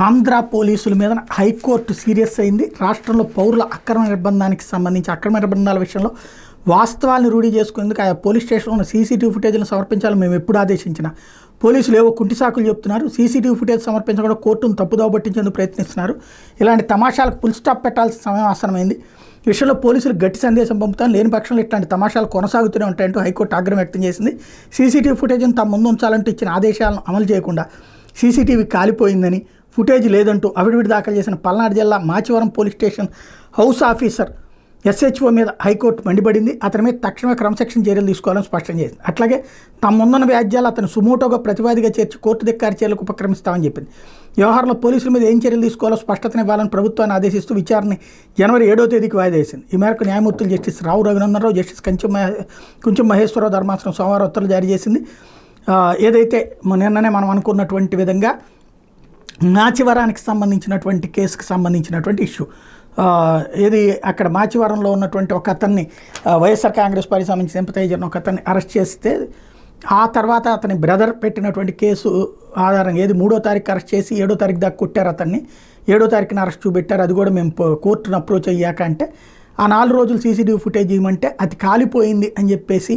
ఆంధ్ర పోలీసుల మీద high court serious అయింది. రాష్ట్రంలో పౌరుల అక్రమ నిర్బంధానికి సంబంధించి అక్రమ నిర్బంధాల విషయంలో వాస్తవాలను రూఢీ చేసుకునేందుకు ఆయా పోలీస్ స్టేషన్లో ఉన్న సీసీటీవీ ఫుటేజ్లను సమర్పించాలని మేము ఎప్పుడు ఆదేశించిన పోలీసులు ఏవో కుంటి సాకులు చెప్తున్నారు. సీసీటీవీ ఫుటేజ్ సమర్పించకుండా కోర్టును తప్పుదోవ పట్టించేందుకు ప్రయత్నిస్తున్నారు. ఇలాంటి తమాషాలకు ఫుల్ స్టాప్ పెట్టాల్సిన సమయం ఆసనమైంది. ఈ విషయంలో పోలీసులు గట్టి సందేశం పంపుతాను, లేని పక్షంలో ఇట్లాంటి తమాషాలు కొనసాగుతూనే ఉంటాయంటూ హైకోర్టు ఆగ్రహం వ్యక్తం చేసింది. సీసీటీవీ ఫుటేజ్ను తమ ముందు ఉంచాలంటూ ఇచ్చిన ఆదేశాలను అమలు చేయకుండా సీసీటీవీ కాలిపోయిందని, ఫుటేజ్ లేదంటూ అఫిడవిట్ దాఖలు చేసిన పల్నాడు జిల్లా Machivaram police station house officer SHO మీద హైకోర్టు మండిపడింది. అతని మీద తక్షణమే క్రమశిక్షణ చర్యలు తీసుకోవాలని స్పష్టం చేసింది. అట్లాగే తమ ముందున్న వ్యాజ్యాలు అతను సుమోటోగా ప్రతివాదిగా చేర్చి కోర్టు ధిక్కార చర్యలకు ఉపక్రమిస్తామని చెప్పింది. వ్యవహారంలో పోలీసుల మీద ఏం చర్యలు తీసుకోవాలో స్పష్టతనివ్వాలని ప్రభుత్వాన్ని ఆదేశిస్తూ విచారణని జనవరి 7వ తేదీకి వాయిదా వేసింది. ఈ మేరకు న్యాయమూర్తులు జస్టిస్ రావు రఘునందనరావు, జస్టిస్ కొంచెం మహేశ్వరరావు ధర్మాసనం సోమవారం ఉత్తర్వులు జారీ చేసింది. ఏదైతే నిన్ననే మనం అనుకున్నటువంటి విధంగా మాచివరానికి సంబంధించినటువంటి కేసుకు సంబంధించినటువంటి ఇష్యూ ఏది అక్కడ మాచివరంలో ఉన్నటువంటి ఒక అతన్ని వైఎస్ఆర్ కాంగ్రెస్ పార్టీ సంబంధించిన సింపథైజర్ని ఒక అతన్ని అరెస్ట్ చేస్తే ఆ తర్వాత అతని బ్రదర్ పెట్టినటువంటి కేసు ఆధారంగా 3వ తారీఖు అరెస్ట్ చేసి 7వ తారీఖు దాకా కొట్టారు. అతన్ని 7వ తారీఖున అరెస్ట్ చూపెట్టారు. అది కూడా మేము కోర్టును అప్రోచ్ అయ్యాక అంటే ఆ 4 రోజులు సీసీటీవీ ఫుటేజ్ ఇవ్వమంటే అది కాలిపోయింది అని చెప్పేసి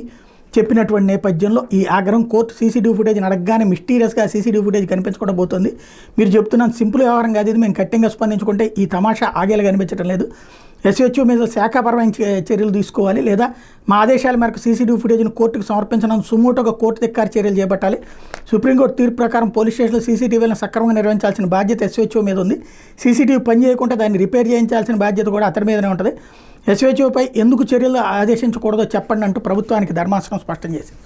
చెప్పినటువంటి నేపథ్యంలో ఈ ఆగ్రహం కోర్టు సీసీటీవీ ఫుటేజ్ని అడగగానే మిస్టీరియస్గా సీసీటీవీ ఫుటేజ్ కనిపించకుండా పోతుంది. మీరు చెప్తున్నాను సింపుల్ వ్యవహారం కాదు ఇది, మేము కఠినంగా స్పందించుకుంటే ఈ తమాషా ఆగేలా కనిపించడం లేదు. ఎస్హెచ్ఓ మీద శాఖాపరమైన చర్యలు తీసుకోవాలి, లేదా మా ఆదేశాల మేరకు సీసీటీవీ ఫుటేజ్ను కోర్టుకు సమర్పించడం సుమోటోగా కోర్టు ధిక్కార చర్యలు చేపట్టాలి. సుప్రీంకోర్టు తీర్పు ప్రకారం పోలీస్ స్టేషన్లో సీసీటీవీలను సక్రమంగా నిర్వహించాల్సిన బాధ్యత ఎస్హెచ్ఓ మీద ఉంది. సీసీటీవీ పని చేయకుండా దాన్ని రిపేర్ చేయించాల్సిన బాధ్యత కూడా అతని మీదనే ఉంటుంది. ఎస్హెచ్ఓపై ఎందుకు చర్యలు ఆదేశించకూడదో చెప్పండి అంటూ ప్రభుత్వానికి ధర్మాసనం స్పష్టం చేసింది.